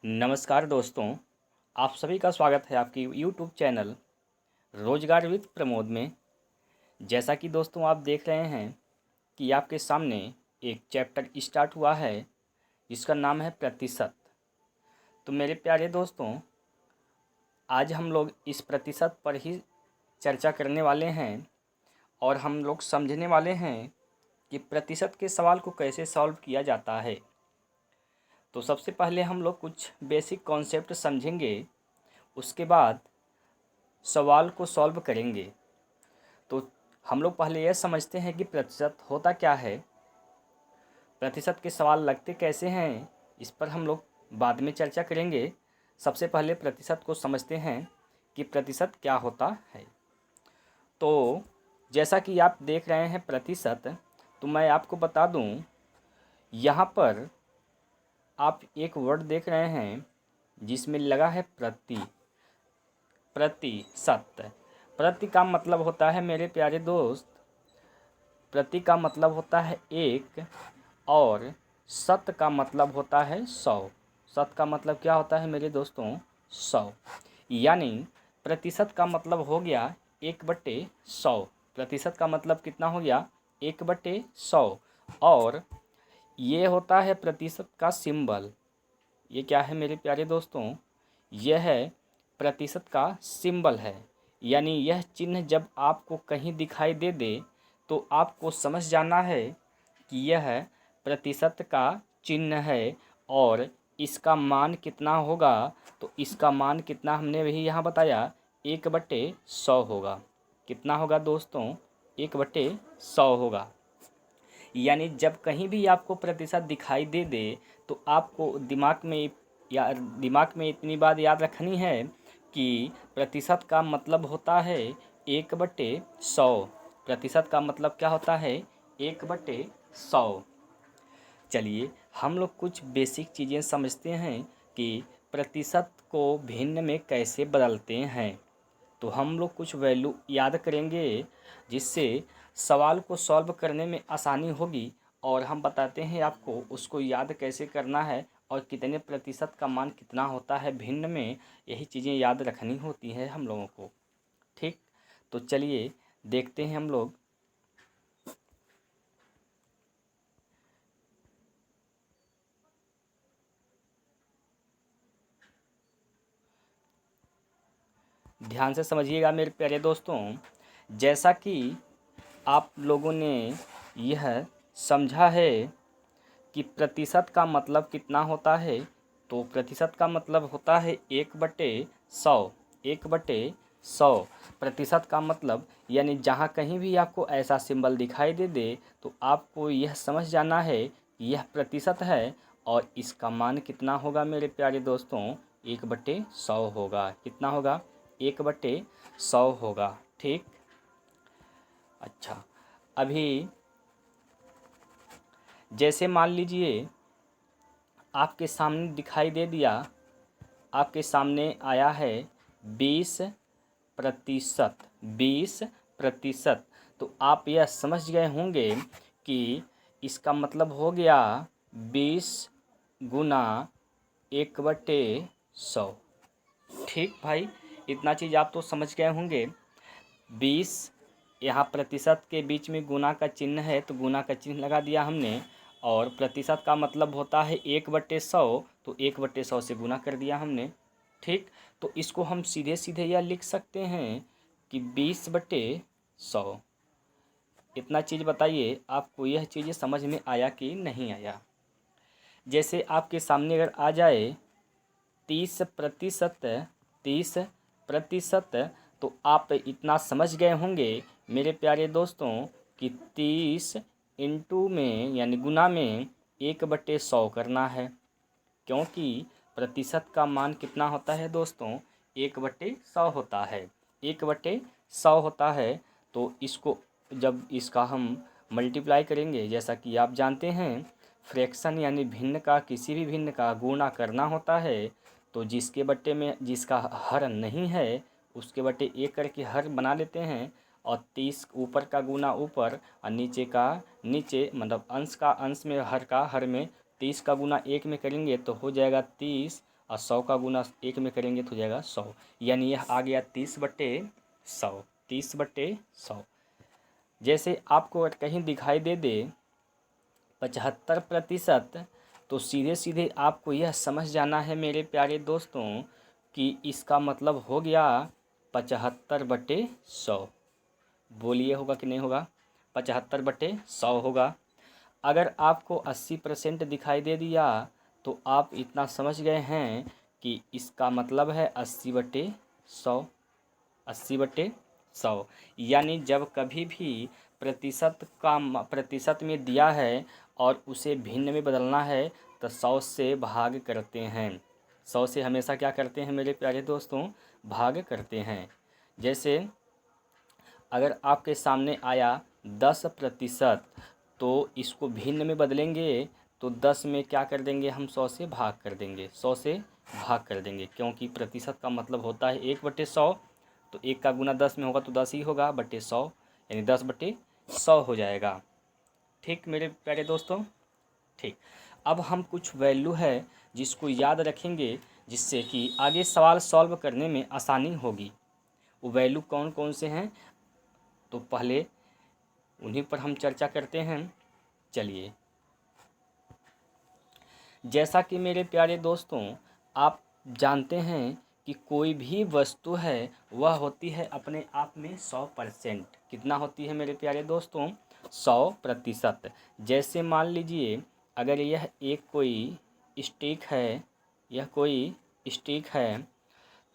नमस्कार दोस्तों, आप सभी का स्वागत है आपकी यूट्यूब चैनल रोजगार विद प्रमोद में। जैसा कि दोस्तों आप देख रहे हैं कि आपके सामने एक चैप्टर स्टार्ट हुआ है जिसका नाम है प्रतिशत। तो मेरे प्यारे दोस्तों, आज हम लोग इस प्रतिशत पर ही चर्चा करने वाले हैं और हम लोग समझने वाले हैं कि प्रतिशत के सवाल को कैसे सॉल्व किया जाता है। तो सबसे पहले हम लोग कुछ बेसिक कॉन्सेप्ट समझेंगे, उसके बाद सवाल को सॉल्व करेंगे। तो हम लोग पहले यह समझते हैं कि प्रतिशत होता क्या है, प्रतिशत के सवाल लगते कैसे हैं, इस पर हम लोग बाद में चर्चा करेंगे। सबसे पहले प्रतिशत को समझते हैं कि प्रतिशत क्या होता है। तो जैसा कि आप देख रहे हैं प्रतिशत, तो मैं आपको बता दूं, यहाँ पर आप एक वर्ड देख रहे हैं जिसमें लगा है प्रतिशत। प्रति का मतलब होता है मेरे प्यारे दोस्त, प्रति का मतलब होता है एक, और शत का मतलब होता है 100। शत का मतलब क्या होता है मेरे दोस्तों? 100। यानी प्रतिशत का मतलब हो गया 1/100। प्रतिशत का मतलब कितना हो गया? 1/100। और ये होता है प्रतिशत का सिंबल। ये क्या है मेरे प्यारे दोस्तों? यह है प्रतिशत का सिंबल है। यानी यह चिन्ह जब आपको कहीं दिखाई दे दे तो आपको समझ जाना है कि यह प्रतिशत का चिन्ह है और इसका मान कितना होगा। तो इसका मान कितना हमने वही यहाँ बताया, 1/100 होगा। कितना होगा दोस्तों? 1/100 होगा। यानी जब कहीं भी आपको प्रतिशत दिखाई दे दे तो आपको दिमाग में इतनी बात याद रखनी है कि प्रतिशत का मतलब होता है 1/100। प्रतिशत का मतलब क्या होता है? 1/100। चलिए हम लोग कुछ बेसिक चीज़ें समझते हैं कि प्रतिशत को भिन्न में कैसे बदलते हैं। तो हम लोग कुछ वैल्यू याद करेंगे जिससे सवाल को सॉल्व करने में आसानी होगी, और हम बताते हैं आपको उसको याद कैसे करना है और कितने प्रतिशत का मान कितना होता है भिन्न में। यही चीज़ें याद रखनी होती है हम लोगों को। ठीक, तो चलिए देखते हैं हम लोग। ध्यान से समझिएगा मेरे प्यारे दोस्तों। जैसा कि आप लोगों ने यह समझा है कि प्रतिशत का मतलब कितना होता है, तो प्रतिशत का मतलब होता है 1/100। 1/100 प्रतिशत का मतलब, यानी जहाँ कहीं भी आपको ऐसा सिंबल दिखाई दे दे तो आपको यह समझ जाना है कि यह प्रतिशत है और इसका मान कितना होगा मेरे प्यारे दोस्तों? 1/100 होगा। कितना होगा? 1/100 होगा। ठीक, अच्छा। अभी जैसे मान लीजिए आपके सामने दिखाई दे दिया, आपके सामने आया है 20%। 20%। तो आप यह समझ गए होंगे कि इसका मतलब हो गया 20 गुना 1/100। ठीक भाई, इतना चीज़ आप तो समझ गए होंगे। 20, यहाँ प्रतिशत के बीच में गुना का चिन्ह है तो गुना का चिन्ह लगा दिया हमने, और प्रतिशत का मतलब होता है 1/100, तो 1/100 से गुना कर दिया हमने। ठीक, तो इसको हम सीधे सीधे यह लिख सकते हैं कि 20/100। इतना चीज़ बताइए आपको यह चीज़ समझ में आया कि नहीं आया? जैसे आपके सामने अगर आ जाए 30%, 30%, तो आप इतना समझ गए होंगे मेरे प्यारे दोस्तों कि 30 इंटू में यानी गुना में 1/100 करना है। क्योंकि प्रतिशत का मान कितना होता है दोस्तों? 1/100 होता है। 1/100 होता है। तो इसको जब इसका हम मल्टीप्लाई करेंगे, जैसा कि आप जानते हैं फ्रैक्शन यानी भिन्न का, किसी भी भिन्न का गुणा करना होता है, तो जिसके बट्टे में जिसका हर नहीं है उसके बट्टे एक करके हर बना लेते हैं, और 30 ऊपर का गुना ऊपर और नीचे का नीचे, मतलब अंश का अंश में हर का हर में 30 का गुना 1 में करेंगे तो हो जाएगा 30, और 100 का गुना 1 में करेंगे तो हो जाएगा 100, यानी यह आ गया 30/100, 30/100। जैसे आपको कहीं दिखाई दे 75%, तो सीधे सीधे आपको यह समझ जाना है मेरे प्यारे दोस्तों कि इसका मतलब हो गया 75/100। बोलिए होगा कि नहीं होगा? 75/100 होगा। अगर आपको 80% दिखाई दे दिया तो आप इतना समझ गए हैं कि इसका मतलब है 80/100, 80/100। यानी जब कभी भी प्रतिशत में दिया है और उसे भिन्न में बदलना है तो 100 से भाग करते हैं। 100 से हमेशा क्या करते हैं मेरे प्यारे दोस्तों? भाग करते हैं। जैसे अगर आपके सामने आया 10%, तो इसको भिन्न में बदलेंगे तो 10 में क्या कर देंगे हम? 100 से भाग कर देंगे, 100 से भाग कर देंगे, क्योंकि प्रतिशत का मतलब होता है 1/100। तो 1 का गुना 10 में होगा तो 10 ही होगा बटे 100, यानी 10/100 हो जाएगा। ठीक मेरे प्यारे दोस्तों? ठीक। अब हम कुछ वैल्यू है जिसको याद रखेंगे, जिससे कि आगे सवाल सॉल्व करने में आसानी होगी। वो वैल्यू कौन कौन से हैं, तो पहले उन्हीं पर हम चर्चा करते हैं। चलिए, जैसा कि मेरे प्यारे दोस्तों आप जानते हैं कि कोई भी वस्तु है वह होती है अपने आप में 100%। कितना होती है मेरे प्यारे दोस्तों? 100%। जैसे मान लीजिए अगर यह एक कोई स्टिक है, यह कोई स्टिक है,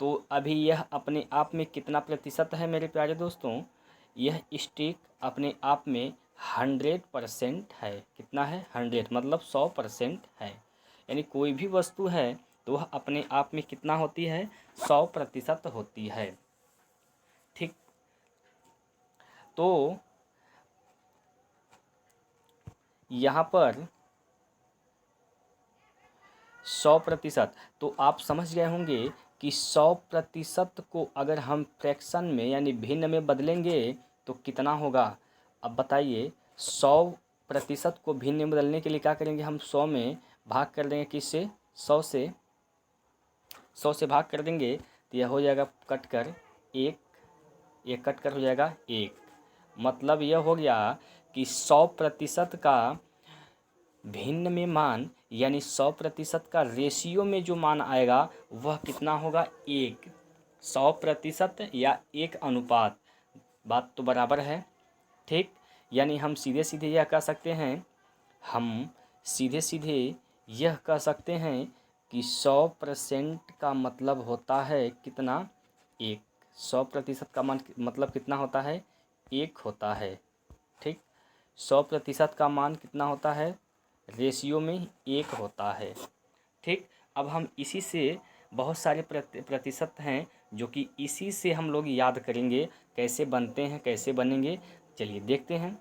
तो अभी यह अपने आप में कितना प्रतिशत है मेरे प्यारे दोस्तों? यह स्टिक अपने आप में 100% है। कितना है? 100, मतलब 100% है। यानी कोई भी वस्तु है तो वह अपने आप में कितना होती है? 100% होती है। ठीक। तो यहाँ पर 100%, तो आप समझ गए होंगे कि 100% को अगर हम फ्रैक्शन में यानी भिन्न में बदलेंगे तो कितना होगा? अब बताइए, 100% को भिन्न में बदलने के लिए क्या करेंगे हम? 100 में भाग कर देंगे, किससे? 100 से। 100 से भाग कर देंगे तो यह हो जाएगा कट कर 1, ये कट कर हो जाएगा 1। मतलब यह हो गया कि 100% का भिन्न में मान, यानी 100% का रेशियो में जो मान आएगा वह कितना होगा? 1। 100% या 1 अनुपात, बात तो बराबर है। ठीक। यानी हम सीधे सीधे यह कह सकते हैं, हम सीधे सीधे यह कह सकते हैं कि 100% का मतलब होता है कितना? 1। 100% का मान मतलब कितना होता है? 1 होता है। ठीक। 100% का मान कितना होता है? रेशियो में 1 होता है। ठीक। अब हम इसी से बहुत सारे प्रतिशत हैं जो कि इसी से हम लोग याद करेंगे कैसे बनते हैं, कैसे बनेंगे। चलिए देखते हैं।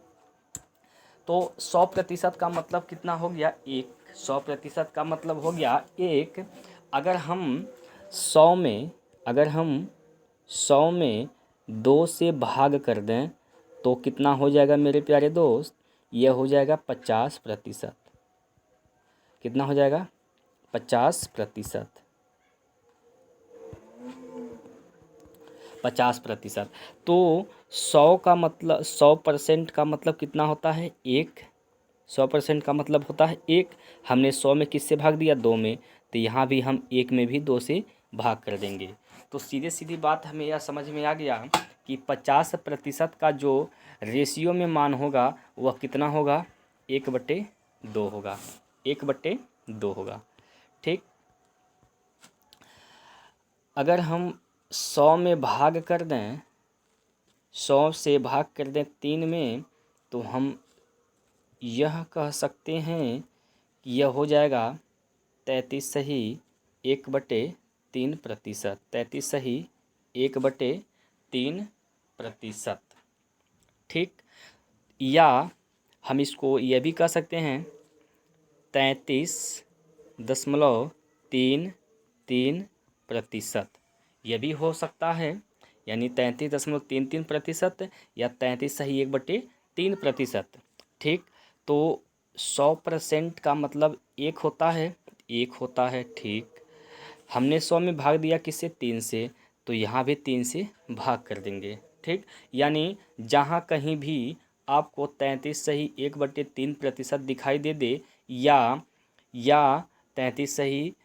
तो 100% का मतलब कितना हो गया? 1। 100% का मतलब हो गया 1। अगर हम 100 में अगर हम 100 में 2 से भाग कर दें तो कितना हो जाएगा मेरे प्यारे दोस्त? यह हो जाएगा 50%। कितना हो जाएगा? 50%। 50%। तो 100 का मतलब 100% का मतलब कितना होता है? 1। 100% का मतलब होता है 1। हमने 100 में किससे भाग दिया? 2 में। तो यहाँ भी हम 1 में भी 2 से भाग कर देंगे। तो सीधे सीधी बात हमें यह समझ में आ गया कि 50% का जो रेशियो में मान होगा वह कितना होगा? 1/2 होगा। 1/2 होगा। ठीक। अगर हम 100 में भाग कर दें, 100 से भाग कर दें 3 में, तो हम यह कह सकते हैं कि यह हो जाएगा 33 सही 1/3%। 33 सही 1/3%। ठीक। या हम इसको यह भी कह सकते हैं 33.33%। यह भी हो सकता है, यानी 33.33% या 33 सही 1/3%। ठीक। तो 100% का मतलब 1 होता है, 1 होता है। ठीक। हमने 100 में भाग दिया किससे, 3 से, तो यहाँ भी 3 से भाग कर देंगे। ठीक, यानी जहाँ कहीं भी आपको 33 सही 1/3% दिखाई दे या 33 सही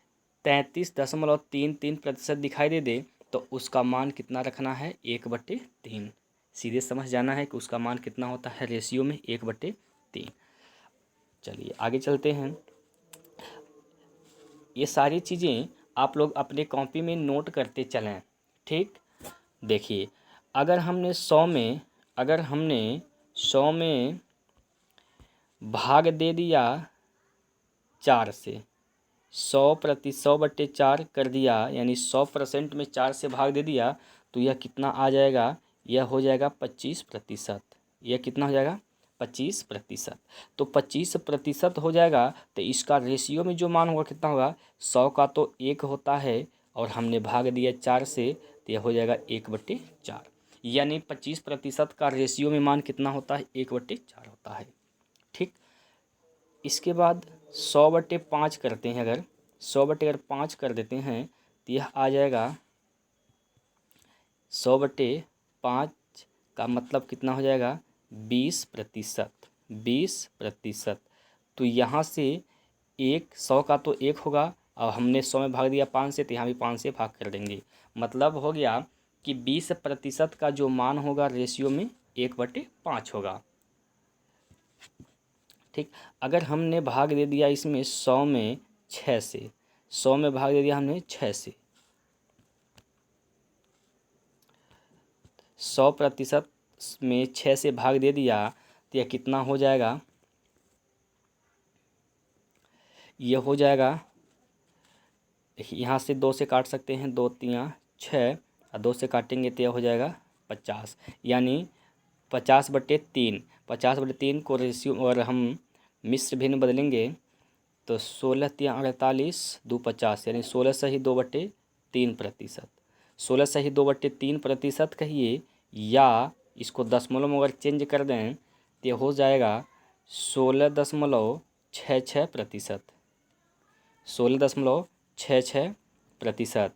33.33% दिखाई दे तो उसका मान कितना रखना है, 1/3। सीधे समझ जाना है कि उसका मान कितना होता है रेशियो में, 1/3। चलिए आगे चलते हैं। ये सारी चीज़ें आप लोग अपने कॉपी में नोट करते चलें। ठीक, देखिए अगर हमने 100 में भाग दे दिया 4 से, 100/4 कर दिया, यानी 100% में 4 से भाग दे दिया, तो यह कितना आ जाएगा, यह हो जाएगा 25%। यह कितना हो जाएगा, 25%। तो 25% हो जाएगा, तो इसका रेशियो में जो मान होगा कितना होगा, 100 का तो 1 होता है और हमने भाग दिया 4 से, तो यह हो जाएगा 1/4। यानी 25% का रेशियो में मान कितना होता है, 1/4 होता है। ठीक, इसके बाद 100/5 करते हैं, अगर 100/5 कर देते हैं तो यह आ जाएगा 100/5 का मतलब कितना हो जाएगा, 20%। 20%। तो यहाँ से 100 का तो 1 होगा और हमने 100 में भाग दिया 5 से, तो यहाँ भी 5 से भाग कर देंगे। मतलब हो गया कि 20% का जो मान होगा रेशियो में 1/5 होगा। ठीक, अगर हमने भाग दे दिया इसमें 100 में 6 से, 100 में भाग दे दिया हमने 6 से, 100% में 6 से भाग दे दिया, तो यह कितना हो जाएगा, यह हो जाएगा, यहाँ से 2 से काट सकते हैं, 2 3 6 और 2 से काटेंगे तो यह हो जाएगा 50। यानी 50/3, 50/3 को रेशियो और हम मिश्र भिन्न बदलेंगे तो 16 3 48 2 50, यानी 16 सही 2/3%। 16 सही 2/3% कहिए, या इसको दशमलव में अगर चेंज कर दें तो हो जाएगा 16.66%। 16.66%।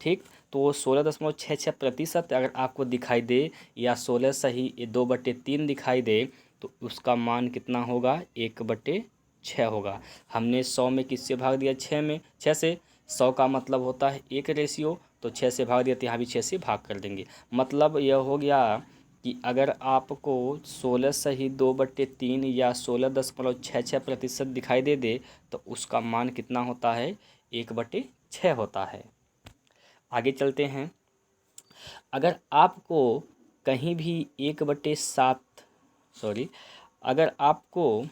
ठीक, तो वो 16.66% अगर आपको दिखाई दे या 16 सही 2/3 दिखाई दे तो उसका मान कितना होगा, 1/6 होगा। हमने 100 में किससे भाग दिया, 6 से। 100 का मतलब होता है 1 रेशियो, तो 6 से भाग दिया तो यहाँ भी 6 से भाग कर देंगे। मतलब यह हो गया कि अगर आपको 16 सही 2/3 या 16.66% दिखाई दे तो उसका मान कितना होता है, 1/6 होता है। आगे चलते हैं। अगर आपको कहीं भी 1/7 अगर आपको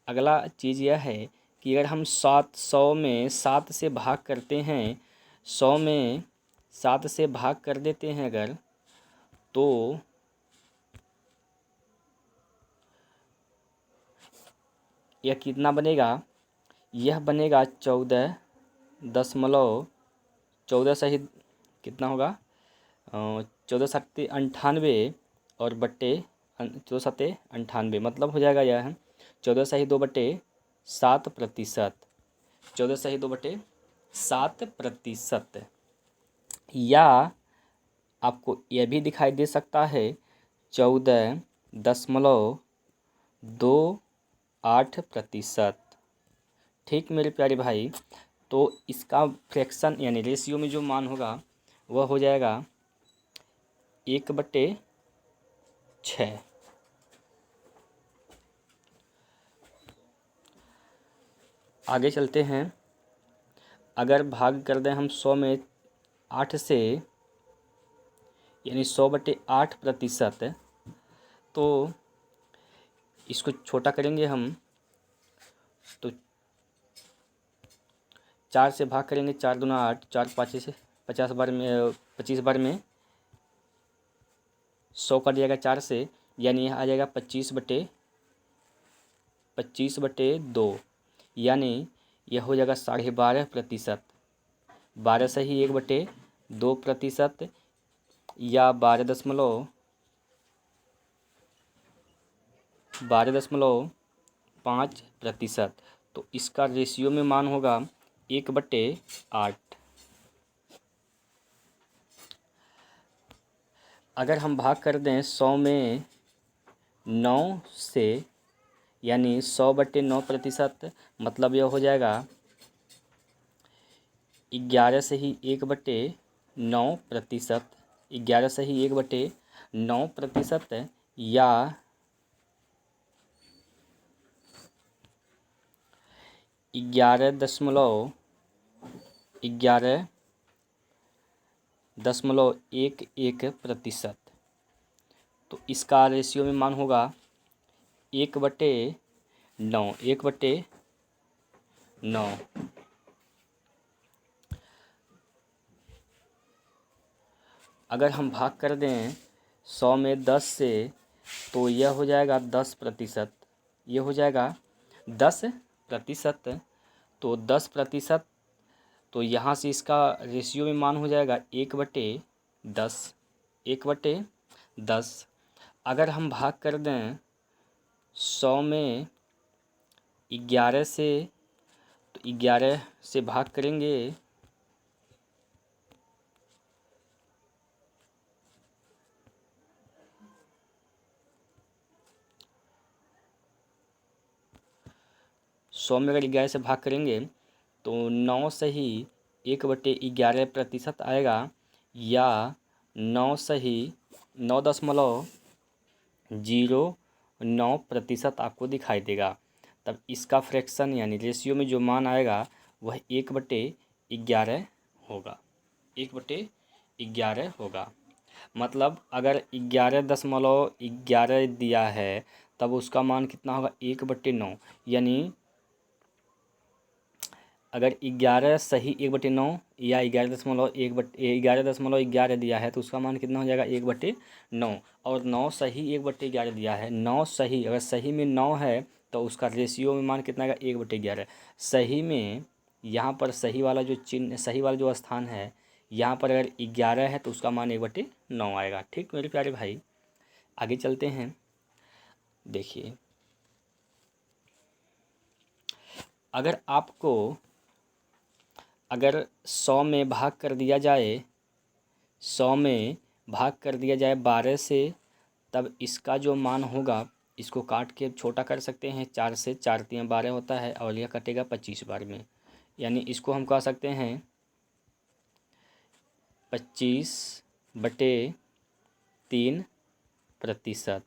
अगला चीज़ यह है कि अगर हम 100 में 7 से भाग करते हैं, 100 में 7 से भाग कर देते हैं अगर, तो यह कितना बनेगा, यह बनेगा 14 सही कितना होगा, 14×7 = 98 और बट्टे 14×7 = 98, मतलब हो जाएगा यह 14 सही 2/7%। 14 सही 2/7%। या आपको यह भी दिखाई दे सकता है 14.28%। ठीक मेरे प्यारे भाई, तो इसका फ्रैक्शन यानी रेशियो में जो मान होगा वह हो जाएगा 1/6। आगे चलते हैं। अगर भाग कर दें हम 100 में 8 से, यानी 100/8%, तो इसको छोटा करेंगे हम, तो 4 से भाग करेंगे, 4 दूना 8, 4 5 से 50 बार में 25 बार में 100 कट जाएगा 4 से, यानी यह आ जाएगा 25/2, यानी यह हो जाएगा 12.5%। 12 से ही 1/2% या 12.5%। तो इसका रेशियो में मान होगा 1/8। अगर हम भाग कर दें 100 में 9 से, यानी 100/9%, मतलब यह हो जाएगा 11 से ही 1/9%, 11 से ही 1/9%, या 11.11.11%। तो इसका रेशियो में मान होगा 1/9, 1/9। अगर हम भाग कर दें 100 में 10 से, तो यह हो जाएगा 10%, यह हो जाएगा 10%। तो 10%, तो यहाँ से इसका रेशियो में मान हो जाएगा 1/10, 1/10। अगर हम भाग कर दें 100 में 11 से, तो 11 से भाग करेंगे 100 में अगर 11 से भाग करेंगे तो 9 से ही 1/11% आएगा, या 9 से ही 9.09% आपको दिखाई देगा। तब इसका फ्रैक्शन यानी रेशियो में जो मान आएगा वह 1/11 होगा, 1/11 होगा। मतलब अगर 11.11 दिया है तब उसका मान कितना होगा 1/9, यानी अगर 11 सही 1/9 या 11.11 दिया है तो उसका मान कितना हो जाएगा 1/9, और 9 सही 1/11 दिया है, 9 सही, अगर सही में 9 है तो उसका रेशियो में मान कितना आएगा 1/11। सही में यहाँ पर सही वाला जो चिन्ह, सही वाला जो स्थान है, यहाँ पर अगर 11 है तो उसका मान 1/9 आएगा। ठीक मेरे प्यारे भाई, आगे चलते हैं। देखिए, अगर आपको अगर 100 में भाग कर दिया जाए, 100 में भाग कर दिया जाए 12 से, तब इसका जो मान होगा, इसको काट के छोटा कर सकते हैं। 4 से 4 3 12 होता है, और यह कटेगा 25 बार में, यानी इसको हम कह सकते हैं 25/3%,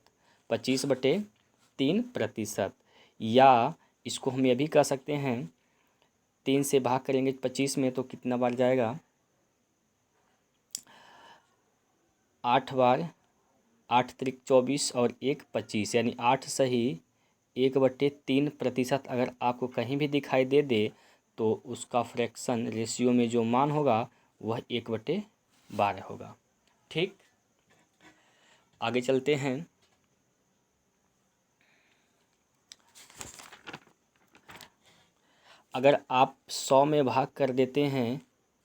25/3%। या इसको हम ये भी कह सकते हैं 3 से भाग करेंगे 25 में तो कितना बार जाएगा, 8 बार, 8 त्रिक 24 और 1 25, यानी 8 सही 1/3%। अगर आपको कहीं भी दिखाई दे तो उसका फ्रैक्शन रेशियो में जो मान होगा वह 1/12 होगा। ठीक, आगे चलते हैं। अगर आप 100 में भाग कर देते हैं,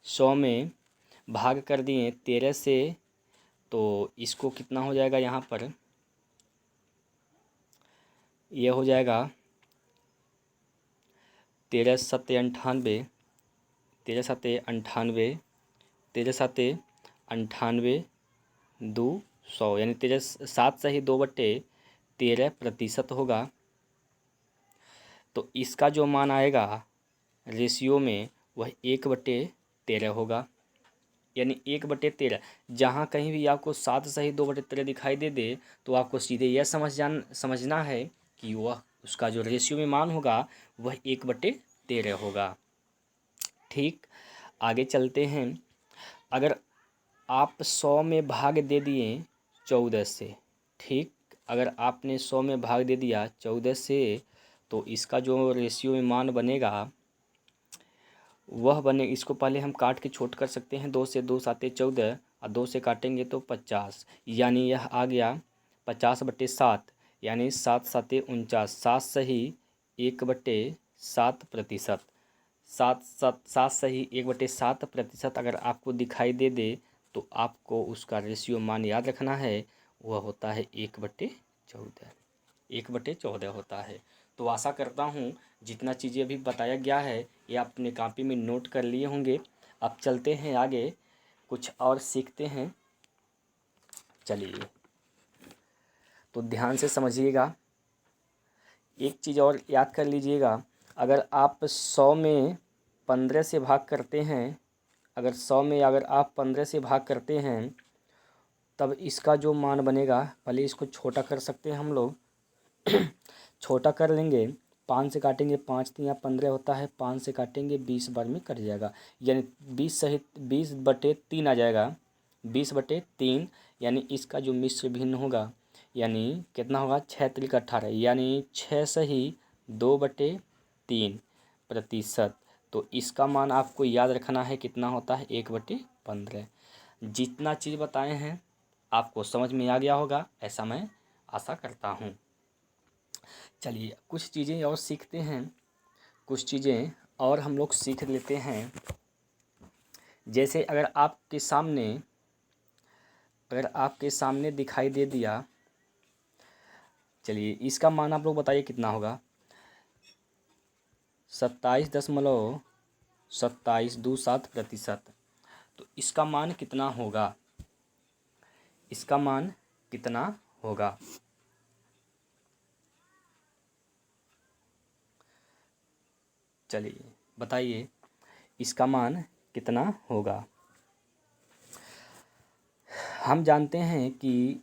100 में भाग कर दिए 13 से, तो इसको कितना हो जाएगा, यहाँ पर यह हो जाएगा 13 सत्ते 98, 13 सत्ते 98, 13 सत्ते 98, 200, यानी 7 से ही 2/13% होगा। तो इसका जो मान आएगा रेशियो में वह 1/13 होगा, यानी 1/13। जहाँ कहीं भी आपको 7 सही 2/13 दिखाई दे तो आपको सीधे यह समझना है कि वह उसका जो रेशियो में मान होगा वह 1/13 होगा। ठीक, आगे चलते हैं। अगर आप 100 में भाग दे दिए 14 से, ठीक, अगर आपने 100 में भाग दे दिया 14 से, तो इसका जो रेशियो में मान बनेगा वह बने, इसको पहले हम काट के छोट कर सकते हैं। 2 से 2 साते 14, और 2 से काटेंगे तो 50, यानी यह आ गया 50/7, यानी 7 साते 49, 7 सही 1/7%, 7 सही 1/7% अगर आपको दिखाई दे तो आपको उसका रेशियो मान याद रखना है, वह होता है 1/14, 1/14 होता है। तो आशा करता हूँ जितना चीज़ें अभी बताया गया है ये आप अपने कॉपी में नोट कर लिए होंगे। अब चलते हैं आगे, कुछ और सीखते हैं। चलिए, तो ध्यान से समझिएगा। एक चीज़ और याद कर लीजिएगा, अगर आप 100 में 15 से भाग करते हैं, अगर आप 15 से भाग करते हैं, तब इसका जो मान बनेगा, पहले इसको छोटा कर सकते हैं हम लोग। छोटा कर लेंगे, 5 से काटेंगे, 5 3 15 होता है, 5 से काटेंगे 20 बार में कट जाएगा, यानी 20 सहित 20/3 आ जाएगा, 20/3। यानी इसका जो मिश्र भिन्न होगा, यानी कितना होगा, 6 3 18, यानी 6 सही 2/3%। तो इसका मान आपको याद रखना है, कितना होता है, 1/15। जितना चीज़ बताए हैं आपको समझ में आ गया होगा, ऐसा मैं आशा करता हूँ। चलिए, कुछ चीज़ें और सीखते हैं, कुछ चीज़ें और हम लोग सीख लेते हैं। जैसे अगर आपके सामने दिखाई दे दिया, चलिए इसका मान आप लोग बताइए कितना होगा। 27.2727%। तो इसका मान कितना होगा, इसका मान कितना होगा? चलिए बताइए, इसका मान कितना होगा? हम जानते हैं कि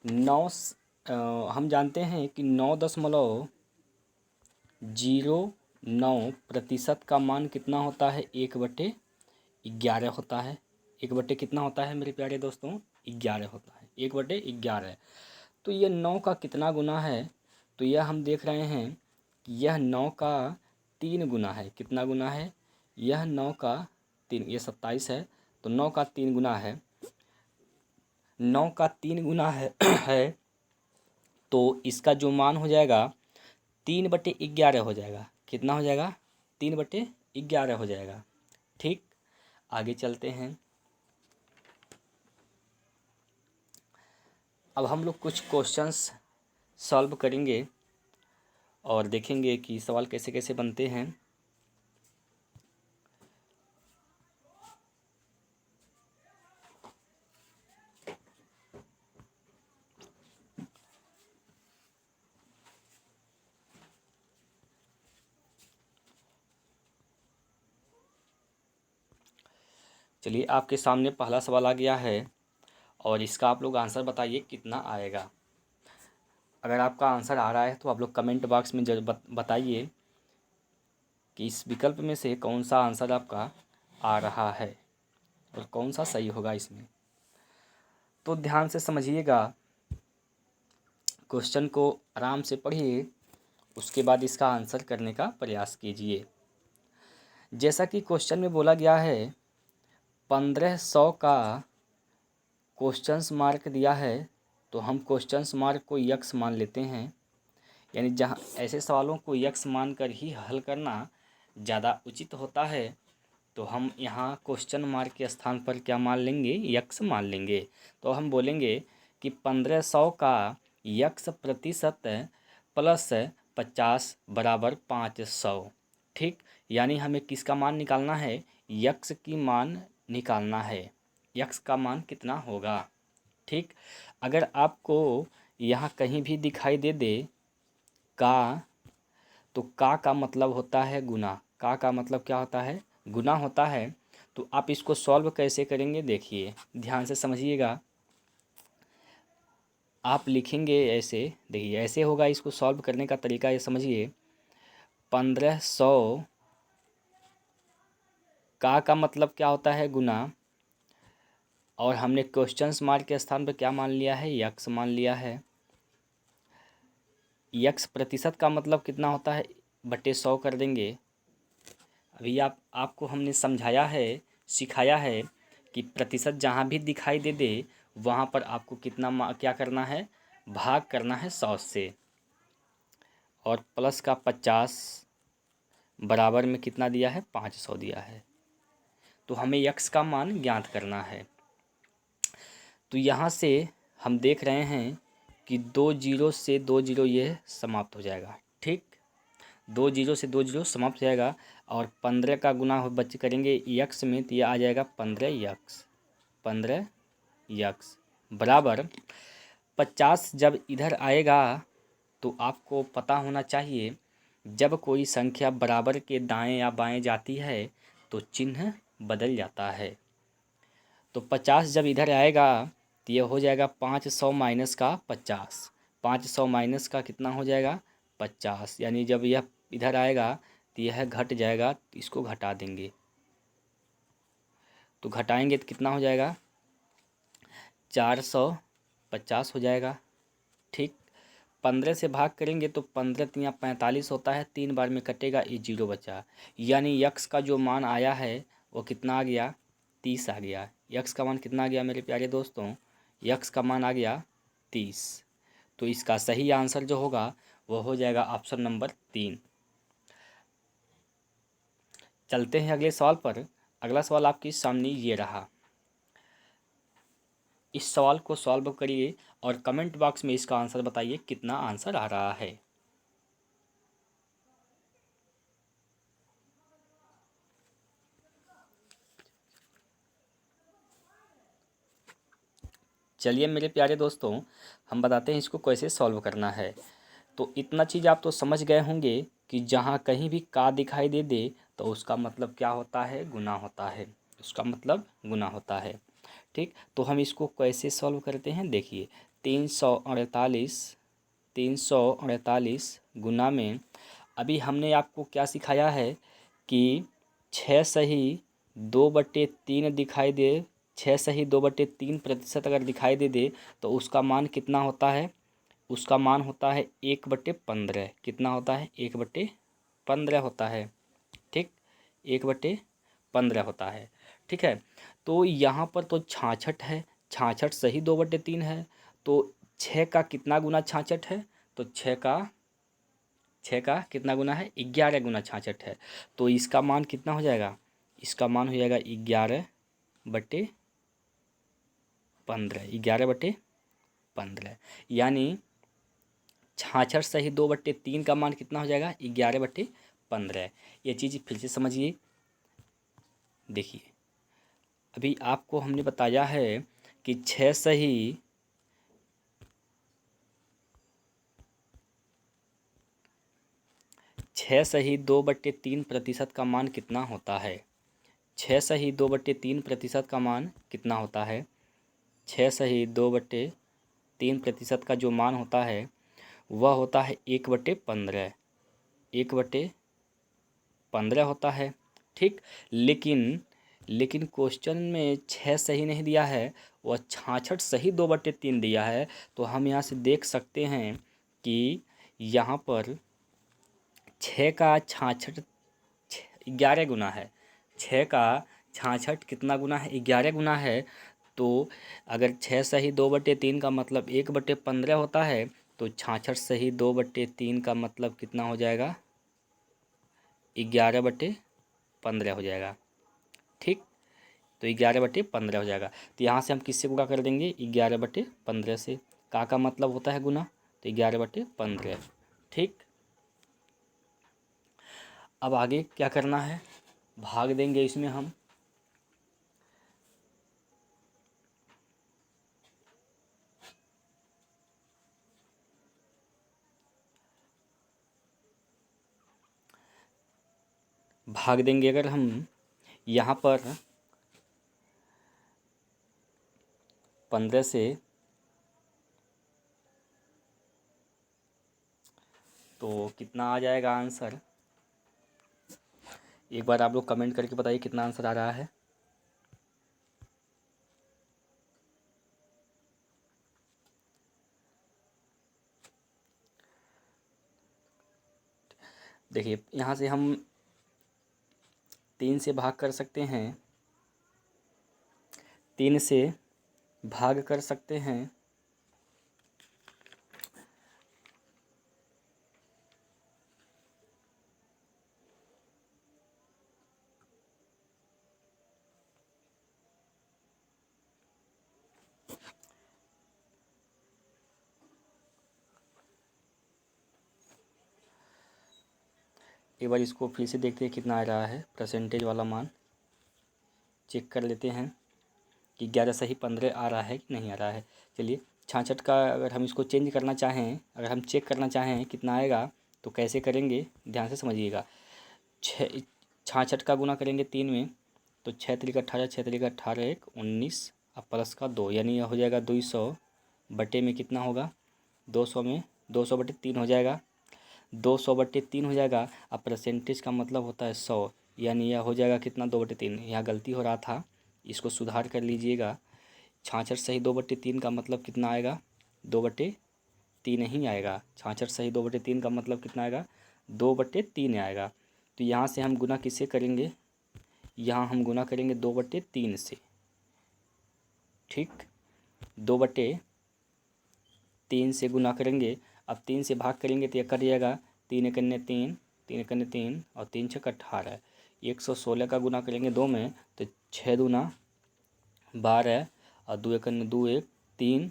9.09% का मान कितना होता है, 1/11 होता है। 1/ कितना होता है मेरे प्यारे दोस्तों, 11 होता है, 1/11। तो यह 9 का कितना गुना है? तो यह हम देख रहे हैं कि यह 9 का 3 गुना है। कितना गुना है? यह 9 का 3, ये 27 है, तो 9 का 3 गुना है। 9 का 3 गुना है, है, तो इसका जो मान हो जाएगा 3/11 हो जाएगा। कितना हो जाएगा? 3/11 हो जाएगा। ठीक, आगे चलते हैं। अब हम लोग कुछ क्वेश्चंस सॉल्व करेंगे और देखेंगे कि सवाल कैसे कैसे बनते हैं। चलिए, आपके सामने पहला सवाल आ गया है और इसका आप लोग आंसर बताइए कितना आएगा। अगर आपका आंसर आ रहा है तो आप लोग कमेंट बॉक्स में जरूर बताइए कि इस विकल्प में से कौन सा आंसर आपका आ रहा है और कौन सा सही होगा इसमें। तो ध्यान से समझिएगा, क्वेश्चन को आराम से पढ़िए, उसके बाद इसका आंसर करने का प्रयास कीजिए। जैसा कि क्वेश्चन में बोला गया है, 1500 का क्वेश्चंस मार्क दिया है, तो हम क्वेश्चंस मार्क को यक्स मान लेते हैं। यानी जहाँ ऐसे सवालों को यक्स मान कर ही हल करना ज़्यादा उचित होता है, तो हम यहाँ क्वेश्चन मार्क के स्थान पर क्या मान लेंगे, यक्स मान लेंगे। तो हम बोलेंगे कि 1500 का यक्स प्रतिशत प्लस 50 बराबर 500। ठीक, यानी हमें किसका मान निकालना है, यक्स की मान निकालना है, यक्स का मान कितना होगा। ठीक, अगर आपको यहाँ कहीं भी दिखाई दे दे का, तो का मतलब होता है गुना। का मतलब क्या होता है, गुना होता है। तो आप इसको सॉल्व कैसे करेंगे, देखिए ध्यान से समझिएगा। आप लिखेंगे ऐसे, देखिए ऐसे होगा, इसको सॉल्व करने का तरीका ये समझिए। 1500 का मतलब क्या होता है, गुना, और हमने क्वेश्चंस मार्क के स्थान पर क्या मान लिया है, यक्स मान लिया है। यक्स प्रतिशत का मतलब कितना होता है, बटे 100 कर देंगे। अभी आपको हमने समझाया है, सिखाया है कि प्रतिशत जहाँ भी दिखाई दे दे वहाँ पर आपको क्या करना है, भाग करना है 100 से, और प्लस का 50 बराबर में कितना दिया है, 500 दिया है। तो हमें यक्स का मान ज्ञात करना है। तो यहाँ से हम देख रहे हैं कि 2 जीरो से 2 जीरो ये समाप्त हो जाएगा। ठीक, 2 जीरो से 2 जीरो समाप्त हो जाएगा और 15 का गुना बच करेंगे यक्स में, तो ये आ जाएगा 15 यक्स। 15 यक्स बराबर 50 जब इधर आएगा तो आपको पता होना चाहिए, जब कोई संख्या बराबर के दाएं या बाएं जाती है तो चिन्ह बदल जाता है। तो 50 जब इधर आएगा तो ये हो जाएगा 500 माइनस का 50। 500 माइनस का कितना हो जाएगा 50, यानी जब यह इधर आएगा तो यह घट जाएगा, तो इसको घटा देंगे। तो घटाएंगे तो कितना हो जाएगा 450 हो जाएगा। ठीक, 15 से भाग करेंगे तो 15 तिया 45 होता है, 3 बार में कटेगा, ये जीरो बचा। यानी यक्स का जो मान आया है वो कितना आ गया 30 आ गया। यक्स का मान कितना आ गया मेरे प्यारे दोस्तों, यक्स का मान आ गया 30। तो इसका सही आंसर जो होगा वो हो जाएगा ऑप्शन नंबर 3। चलते हैं अगले सवाल पर। अगला सवाल आपके सामने ये रहा। इस सवाल को सॉल्व करिए और कमेंट बॉक्स में इसका आंसर बताइए कितना आंसर आ रहा है। चलिए मेरे प्यारे दोस्तों, हम बताते हैं इसको कैसे सॉल्व करना है। तो इतना चीज़ आप तो समझ गए होंगे कि जहाँ कहीं भी का दिखाई दे दे तो उसका मतलब क्या होता है, गुना होता है। उसका मतलब गुना होता है। ठीक, तो हम इसको कैसे सॉल्व करते हैं, देखिए 348 348 गुना में, अभी हमने आपको क्या सिखाया है कि 6 सही 2/3 दिखाई दे, 6 सही 2/3% अगर दिखाई दे दे तो उसका मान कितना होता है, उसका मान होता है 1/15। कितना होता है 1/15 होता है। ठीक, 1/15 होता है। ठीक है, तो यहाँ पर तो 66 है, 66 सही 2/3 है। तो 6 का कितना गुना 66 है, तो 6 का कितना गुना है 11 गुना 66 है। तो इसका मान कितना हो जाएगा, इसका मान हो जाएगा 11/15। 11/15 यानी 66 सही 2/3 का मान कितना हो जाएगा 11/15। ये चीज़ फिर से समझिए। देखिए अभी आपको हमने बताया है कि 6 सही 2/3% का मान कितना होता है। 6 सही 2/3% का मान कितना होता है, 6 सही 2/3% का जो मान होता है वह होता है 1/15। 1/15 होता है। ठीक, लेकिन क्वेश्चन में 6 सही नहीं दिया है, वह 66 सही 2/3 दिया है। तो हम यहाँ से देख सकते हैं कि यहाँ पर 6 का 66 11 गुना है। 6 का 66 कितना गुना है 11 गुना है। तो अगर 6 सही 2/3 का मतलब 1/15 होता है, तो 66 सही 2/3 का मतलब कितना हो जाएगा 11/15 हो जाएगा। ठीक, तो 11/15 हो जाएगा। तो यहाँ से हम किससे गुणा कर देंगे 11/15 से। का मतलब होता है गुना, तो 11/15। ठीक, अब आगे क्या करना है, भाग देंगे इसमें हम। भाग देंगे अगर हम यहाँ पर 15 से, तो कितना आ जाएगा आंसर, एक बार आप लोग कमेंट करके बताइए कितना आंसर आ रहा है। देखिए यहाँ से हम 3 से भाग कर सकते हैं, 3 से भाग कर सकते हैं। एक बार इसको फिर से देखते हैं कितना आ रहा है परसेंटेज वाला मान चेक कर लेते हैं कि 11 सही 15 आ रहा है कि नहीं आ रहा है। चलिए 66 का अगर हम इसको चेंज करना चाहें, अगर हम चेक करना चाहें कितना आएगा तो कैसे करेंगे, ध्यान से समझिएगा। 66 का गुना करेंगे 3 में तो 6 3 18, 6 3 18 1 19 अब प्लस का 2 यानी यह हो जाएगा 200 बटे में कितना होगा 200 में 200 बटे 3 हो जाएगा, 200 बटे 3 हो जाएगा। अब परसेंटेज का मतलब होता है 100 यानी यह हो जाएगा कितना 2 बटे 3। यहाँ गलती हो रहा था, इसको सुधार कर लीजिएगा। 66 सही 2 बटे 3 का मतलब कितना आएगा 2 बटे 3 ही आएगा। 66 सही 2 बटे 3 का मतलब कितना आएगा 2 बटे 3 आएगा। तो यहाँ से हम गुना किससे करेंगे, यहाँ हम गुना करेंगे 2 बटे 3 से। ठीक, 2 बटे 3 से गुना करेंगे। अब 3 से भाग करेंगे तो यह कट जाएगा, 3 एक 3, 3 एक 3 और 3 6 18। 116 का गुना करेंगे 2 में तो 6 दूना 12 और 2 एक 2 1 3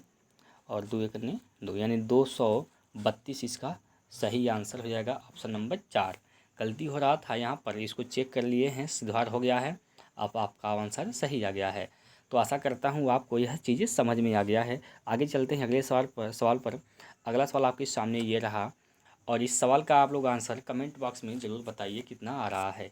और 2 एक 2 यानी 232 इसका सही आंसर हो जाएगा ऑप्शन नंबर 4। गलती हो रहा था यहाँ पर, इसको चेक कर लिए हैं, सुधार हो गया है, अब आपका आंसर सही आ गया है। तो आशा करता हूँ आपको यह चीज़ें समझ में आ गया है। आगे चलते हैं अगले सवाल पर। अगला सवाल आपके सामने ये रहा और इस सवाल का आप लोग आंसर कमेंट बॉक्स में ज़रूर बताइए कितना आ रहा है।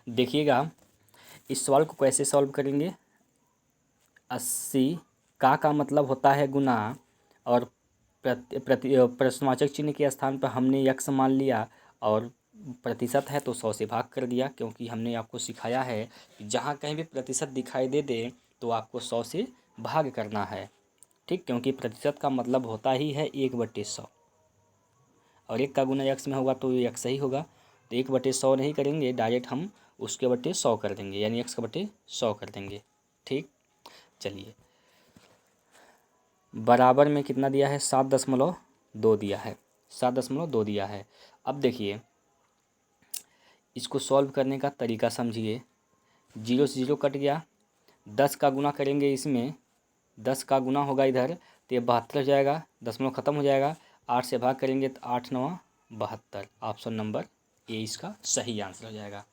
देखिएगा इस सवाल को कैसे सॉल्व करेंगे। 80 का मतलब होता है गुना और प्रश्नवाचक चिन्ह के स्थान पर हमने यक्स मान लिया और प्रतिशत है तो 100 से भाग कर दिया, क्योंकि हमने आपको सिखाया है कि जहाँ कहीं भी प्रतिशत दिखाई दे दे तो आपको 100 से भाग करना है। ठीक, क्योंकि प्रतिशत का मतलब होता ही है 1/100 और 1 का गुना यक्स में होगा तो यक्स ही होगा। तो 1/100 नहीं करेंगे, डायरेक्ट हम उसके बटे 100 कर देंगे यानी x का बटे 100 कर देंगे। ठीक, चलिए बराबर में कितना दिया है 7.2 दिया है, 7.2 दिया है। अब देखिए इसको सॉल्व करने का तरीका समझिए। 0 से 0 कट गया, 10 का गुना करेंगे इसमें, 10 का गुना होगा इधर तो ये 72 हो जाएगा, दशमलव ख़त्म हो जाएगा। 8 से भाग करेंगे तो 8 9 72, ऑप्शन नंबर ए इसका सही आंसर हो जाएगा।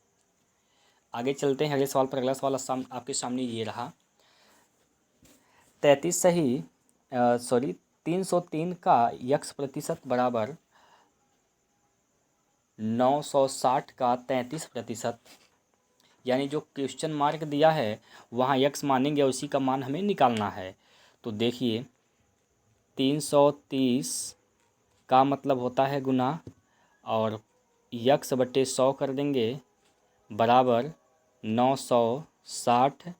आगे चलते हैं अगले सवाल पर। अगला सवाल आपके सामने ये रहा 33 सही 303 का यक्स प्रतिशत बराबर 960 का 33%, यानी जो क्वेश्चन मार्क दिया है वहाँ यक्स मानेंगे और उसी का मान हमें निकालना है। तो देखिए 330 का मतलब होता है गुना और यक्स बटे 100 कर देंगे बराबर 960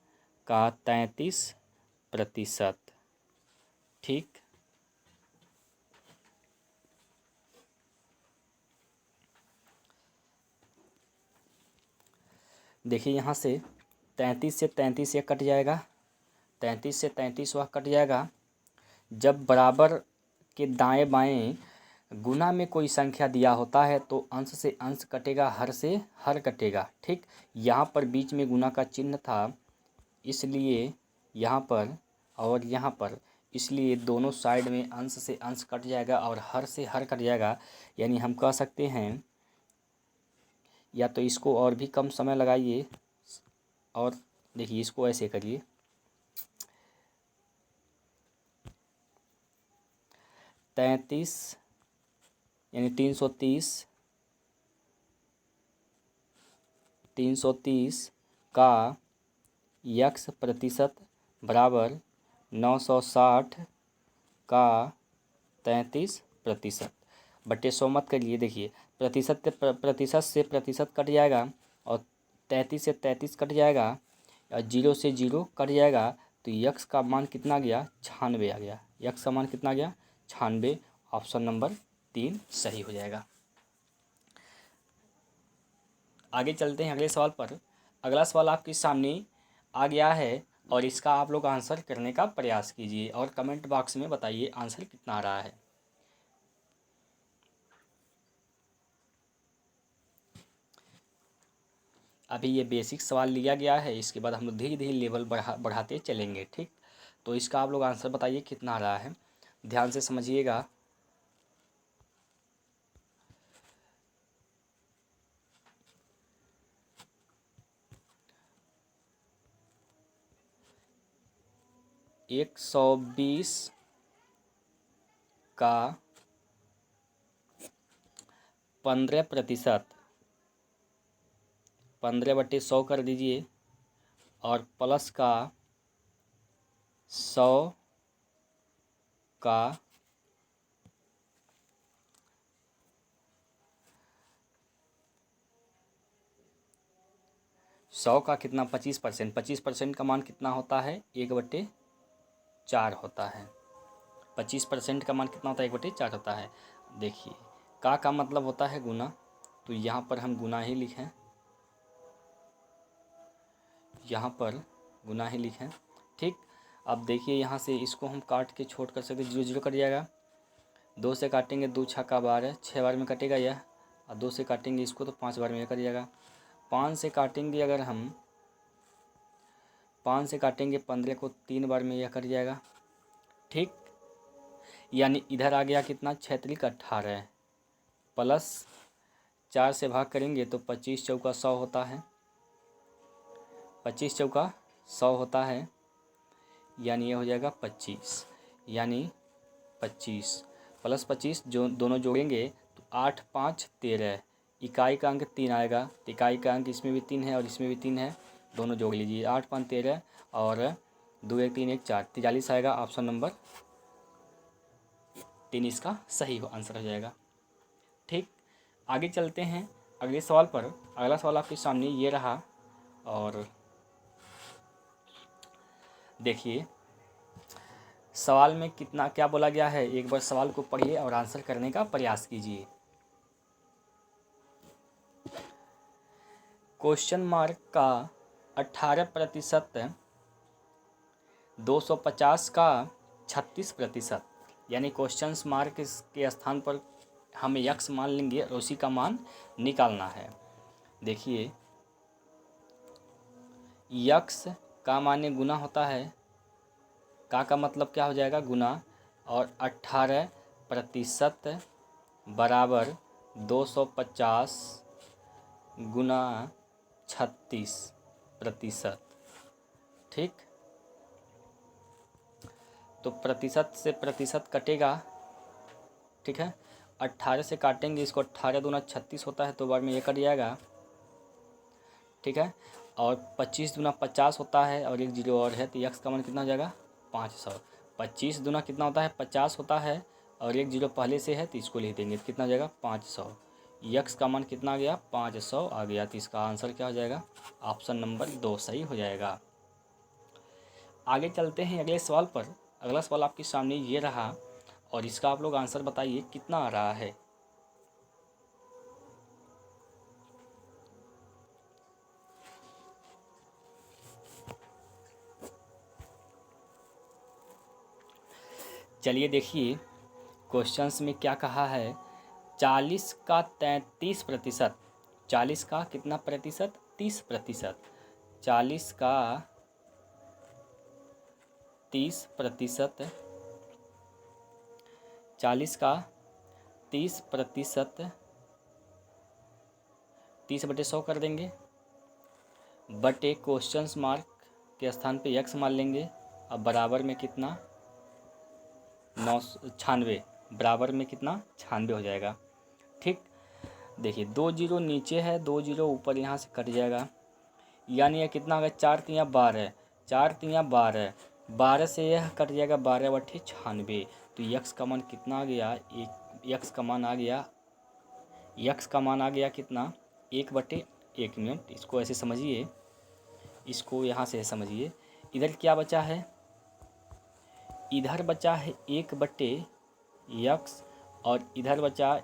का 33%। ठीक, देखिए यहाँ से 33 से 33 ये कट जाएगा, 33 से 33 वह कट जाएगा। जब बराबर के दाएं बाएं गुना में कोई संख्या दिया होता है तो अंश से अंश कटेगा, हर से हर कटेगा। ठीक, यहाँ पर बीच में गुना का चिन्ह था इसलिए यहाँ पर और यहाँ पर, इसलिए दोनों साइड में अंश से अंश कट जाएगा और हर से हर कट जाएगा। यानी हम कह सकते हैं, या तो इसको और भी कम समय लगाइए और देखिए इसको ऐसे करिए 33 यानी 330 का यक्स प्रतिशत बराबर 960 का 33% बटे 100 मत करिए। देखिए प्रतिशत से प्रतिशत कट जाएगा और 33 से 33 कट जाएगा और 0 से 0 कट जाएगा तो यक्स का मान कितना गया 96 आ गया। यक्स का मान कितना गया 96, ऑप्शन नंबर 3 सही हो जाएगा। आगे चलते हैं अगले सवाल पर। अगला सवाल आपके सामने आ गया है और इसका आप लोग आंसर करने का प्रयास कीजिए और कमेंट बॉक्स में बताइए आंसर कितना आ रहा है। अभी ये बेसिक सवाल लिया गया है, इसके बाद हम लोग धीरे धीरे लेवल बढ़ाते चलेंगे। ठीक, तो इसका आप लोग आंसर बताइए कितना आ रहा है, ध्यान से समझिएगा। एक 120 का 15%, 15/100 कर दीजिए, और प्लस का 100 का 100 का कितना 25%, 25% का मान कितना होता है 1/4 होता है। 25% का मान कितना होता है 1/4 होता है। देखिए का मतलब होता है गुना, तो यहाँ पर हम गुना ही लिखें, यहाँ पर गुना ही लिखें। ठीक, अब देखिए यहाँ से इसको हम काट के छोड़ कर सकते, 0 0 कट जाएगा। 2 से काटेंगे 2 छक्का 12, 6 बार में कटेगा यह, और 2 से काटेंगे इसको तो 5 बार में यह कट जाएगा। 5 से काटेंगे अगर हम, 5 से काटेंगे 15 को 3 बार में यह कट जाएगा। ठीक, यानी इधर आ गया कितना 6 3 18, प्लस 4 से भाग करेंगे तो 25 चौका 100 होता है, 25 चौका 100 होता है, यानी ये हो जाएगा 25, यानी 25 प्लस 25 जो दोनों जोड़ेंगे तो 8 5 13, इकाई का अंक 3 आएगा, तो इकाई का अंक इसमें भी 3 है और इसमें भी 3 है, दोनों जोड़ लीजिए। 8 5 13 और 2 1 3 1 4, 43 आएगा। ऑप्शन नंबर 3 इसका सही आंसर हो जाएगा। ठीक, आगे चलते हैं अगले सवाल पर। अगला सवाल आपके सामने ये रहा, और देखिए सवाल में कितना क्या बोला गया है, एक बार सवाल को पढ़िए और आंसर करने का प्रयास कीजिए। क्वेश्चन मार्क का 18%, 250 का 36%, यानी क्वेश्चन मार्क के स्थान पर हम यक्स मान लेंगे और उसी का मान निकालना है। देखिए यक्स का माने गुना होता है, का मतलब क्या हो जाएगा गुना, और 18% बराबर 250 गुना 36%। ठीक, तो प्रतिशत से प्रतिशत कटेगा। ठीक है, 18 से काटेंगे इसको, 18 दूना 36 होता है, तो बार में ये कट जाएगा। ठीक है, और 25 दूना 50 होता है, और एक जीरो और है, तो यक्स का मान कितना हो जाएगा 500। 25 दूना कितना होता है 50 होता है, और एक जीरो पहले से है तो इसको लिख देंगे, तो कितना हो जाएगा 500। यक्स का मान कितना आ गया 500 आ गया, तो इसका आंसर क्या हो जाएगा ऑप्शन नंबर 2 सही हो जाएगा। आगे चलते हैं अगले सवाल पर। अगला सवाल आपके सामने ये रहा, और इसका आप लोग आंसर बताइए कितना आ रहा है। चलिए देखिए क्वेश्चंस में क्या कहा है। 40 का 33%, 40 का कितना प्रतिशत 30%, 40 का 30%, 40 का 30%, 30/100 कर देंगे, बटे क्वेश्चन मार्क के स्थान पे यक्स मान लेंगे। अब बराबर में कितना 96, बराबर में कितना 96 हो जाएगा। ठीक, देखिए 2 जीरो नीचे है, 2 जीरो ऊपर यहाँ से कट जाएगा, यानी यह कितना होगा 4 3 12, 4 3 12, 12 से यह कट जाएगा 12/96, तो यक्स का मान कितना आ गया, यक्स का मान आ गया, यक्स का मान आ गया कितना 1/1 मिनट। इसको ऐसे समझिए, इसको यहाँ से समझिए, इधर क्या बचा है, इधर बचा है 1/x और इधर बचा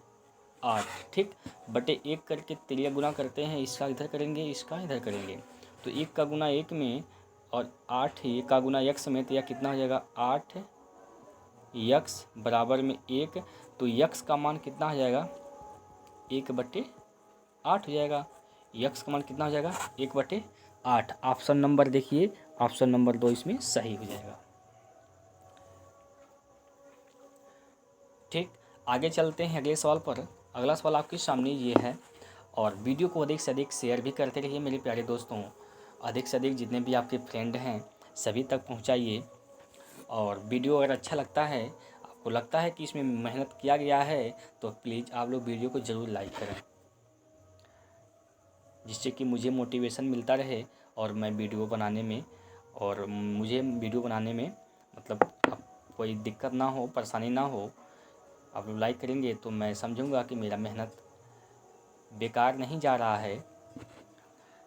8। ठीक, बटे 1 करके त्रिया गुना करते हैं, इसका इधर करेंगे इसका इधर करेंगे, तो 1 का गुना 1 में और 8 1 का गुना x में, तो यह कितना हो जाएगा 8x बराबर में 1, तो x का मान कितना हो जाएगा 1/8 हो जाएगा। यक्स का मान कितना हो जाएगा 1/8। ऑप्शन नंबर देखिए, ऑप्शन नंबर 2 इसमें सही हो जाएगा। ठीक, आगे चलते हैं अगले सवाल पर। अगला सवाल आपके सामने ये है, और वीडियो को अधिक से अधिक शेयर भी करते रहिए मेरे प्यारे दोस्तों। अधिक से अधिक जितने भी आपके फ्रेंड हैं सभी तक पहुंचाइए। और वीडियो अगर अच्छा लगता है, आपको लगता है कि इसमें मेहनत किया गया है, तो प्लीज़ आप लोग वीडियो को ज़रूर लाइक करें, जिससे कि मुझे मोटिवेशन मिलता रहे और मैं वीडियो बनाने में, और मुझे वीडियो बनाने में मतलब कोई दिक्कत ना हो, परेशानी ना हो। आप लोग लाइक करेंगे तो मैं समझूंगा कि मेरा मेहनत बेकार नहीं जा रहा है।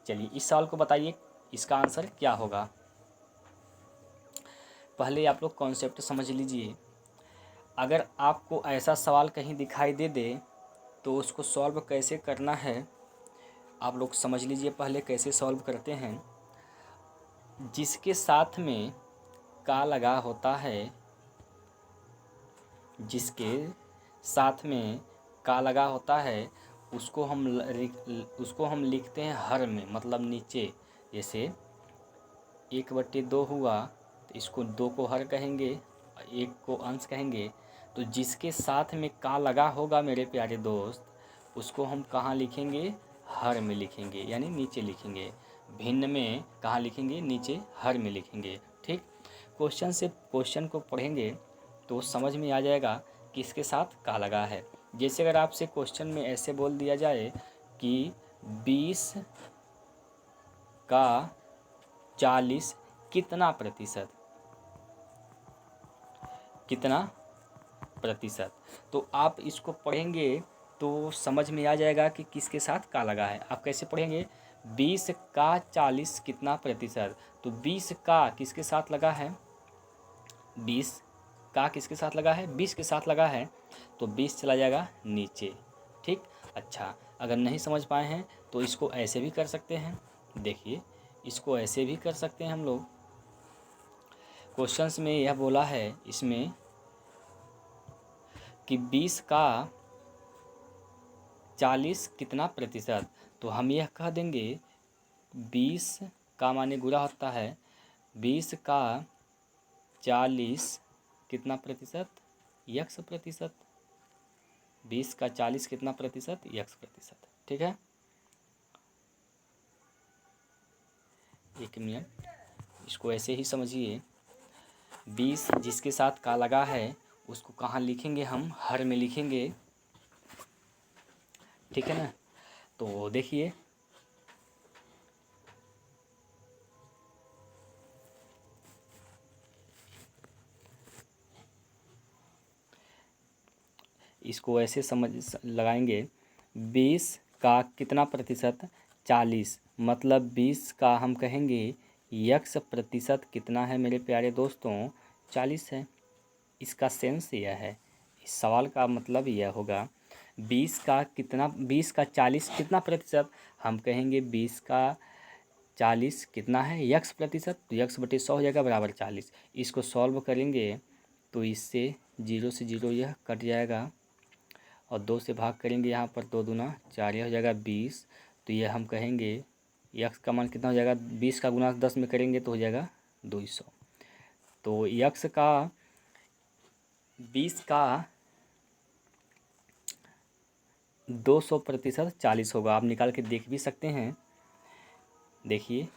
चलिए इस सवाल को बताइए, इसका आंसर क्या होगा। पहले आप लोग कॉन्सेप्ट समझ लीजिए। अगर आपको ऐसा सवाल कहीं दिखाई दे तो उसको सॉल्व कैसे करना है आप लोग समझ लीजिए। पहले कैसे सॉल्व करते हैं, जिसके साथ में का लगा होता है, जिसके साथ में का लगा होता है उसको हम लिखते हैं हर में, मतलब नीचे। जैसे 1/2 हुआ तो इसको 2 को हर कहेंगे, 1 को अंश कहेंगे। तो जिसके साथ में का लगा होगा मेरे प्यारे दोस्त, उसको हम कहाँ लिखेंगे, हर में लिखेंगे, यानी नीचे लिखेंगे। भिन्न में कहाँ लिखेंगे, नीचे हर में लिखेंगे। ठीक, क्वेश्चन को पढ़ेंगे तो समझ में आ जाएगा कि इसके साथ का लगा है। जैसे अगर आपसे क्वेश्चन में ऐसे बोल दिया जाए कि 20 का 40 कितना प्रतिशत, कितना प्रतिशत, तो आप इसको पढ़ेंगे तो समझ में आ जाएगा कि किसके साथ का लगा है। आप कैसे पढ़ेंगे, 20 का 40 कितना प्रतिशत, तो 20 का किसके साथ लगा है, 20 का किसके साथ लगा है, 20 के साथ लगा है, तो 20 चला जाएगा नीचे। ठीक, अच्छा अगर नहीं समझ पाए हैं तो इसको ऐसे भी कर सकते हैं। देखिए इसको ऐसे भी कर सकते हैं हम लोग। क्वेश्चंस में यह बोला है इसमें कि 20 का 40 कितना प्रतिशत, तो हम यह कह देंगे 20 का माने गुणा होता है, 20 का 40 कितना प्रतिशत, यक्स प्रतिशत। 20 का 40 कितना प्रतिशत, यक्स प्रतिशत। ठीक है, एक मिनट, इसको ऐसे ही समझिए। 20 जिसके साथ का लगा है उसको कहाँ लिखेंगे, हम हर में लिखेंगे। ठीक है ना, तो देखिए इसको ऐसे समझ लगाएंगे। 20 का कितना प्रतिशत, 40, मतलब 20 का हम कहेंगे यक्स प्रतिशत कितना है मेरे प्यारे दोस्तों, 40 है। इसका सेंस यह है, इस सवाल का मतलब यह होगा 20 का कितना, 20 का 40 कितना प्रतिशत, हम कहेंगे 20 का 40 कितना है, यक्स प्रतिशत, तो यक्स/100 हो जाएगा बराबर 40। इसको सॉल्व करेंगे तो इससे 0 से 0 यह कट जाएगा, और 2 से भाग करेंगे यहाँ पर, 2 दूना 4, यह हो जाएगा 20। तो यह हम कहेंगे यक्स का मान कितना हो जाएगा, 20 का गुना 10 में करेंगे तो हो जाएगा 200। तो यक्स का 20 का 200% 40 होगा। आप निकाल के देख भी सकते हैं। देखिए